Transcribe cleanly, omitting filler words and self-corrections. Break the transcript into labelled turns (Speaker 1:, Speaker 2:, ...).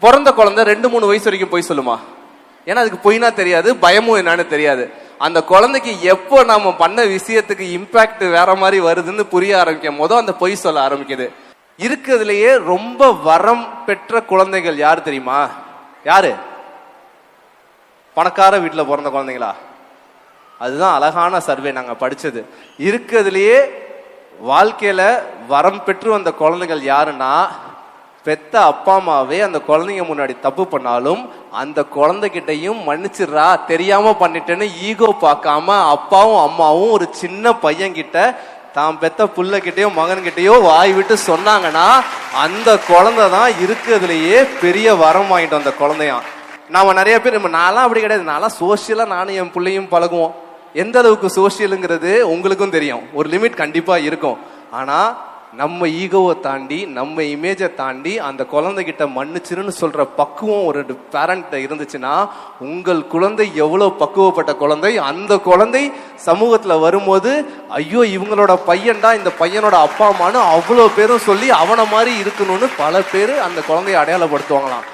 Speaker 1: பிறந்த குழந்தை 2-3 வயசு வரைக்கும் பொய் சொல்லுமா? ஏன்னா அதுக்கு பொய்னா தெரியாது, பயமும் என்னன்னு தெரியாது. அந்த குழந்தைக்கு எப்போ நாம பண்ண விஷயத்துக்கு இம்பாக்ட் வேற மாதிரி வருதுன்னு புரிய ஆரம்பிக்கும் போதும் அந்த பொய் சொல்ல ஆரம்பிக்குது. இருக்கிறதுலயே ரொம்ப வரம் பெற்ற குழந்தைகள் யாரு தெரியுமா? யாரு? பணக்கார வீட்டுல பிறந்த குழந்தைங்களா? அதுதான் அழகான சர்வே நாங்க படிச்சது. இருக்கிறதுலயே வாழ்க்கையில வரம் பெற்று வந்த குழந்தைகள் யாருன்னா, பெத்த அப்பா அம்மாவே அந்த குழந்தைங்க முன்னாடி தப்பு பண்ணாலும் அந்த குழந்தைகிட்டையும் மன்னிச்சிடுறா, தெரியாம பண்ணிட்டேன்னு ஈகோ பார்க்காம அப்பாவும் அம்மாவும் ஒரு சின்ன பையன்கிட்ட தான் பெத்த புள்ளகிட்டயோ மகன்கிட்டயோ வாய் விட்டு சொன்னாங்கன்னா அந்த குழந்தை தான் இருக்கிறதுலயே பெரிய வரம் வாங்கிட்டு வந்த குழந்தையா. நாம நிறைய பேர், நான்லாம் அப்படி கிடையாது, நான்லாம் சோசியலா நானும் என் பிள்ளையும் பழகுவோம். எந்த அளவுக்கு சோசியலுங்கிறது உங்களுக்கும் தெரியும், ஒரு லிமிட் கண்டிப்பா இருக்கும். ஆனா நம்ம ஈகோவை தாண்டி நம்ம இமேஜை தாண்டி அந்த குழந்தைகிட்ட மன்னிச்சிருன்னு சொல்ற பக்குவம் ஒரு பேரண்ட் இருந்துச்சுன்னா, உங்கள் குழந்தை எவ்வளவு பக்குவப்பட்ட குழந்தை, அந்த குழந்தை சமூகத்துல வரும்போது ஐயோ இவங்களோட பையன்டா, இந்த பையனோட அப்பா அம்மானு அவ்வளவு பேரும் சொல்லி அவனை மாதிரி இருக்கணும்னு பல பேர் அந்த குழந்தைய அடையாளப்படுத்துவாங்களாம்.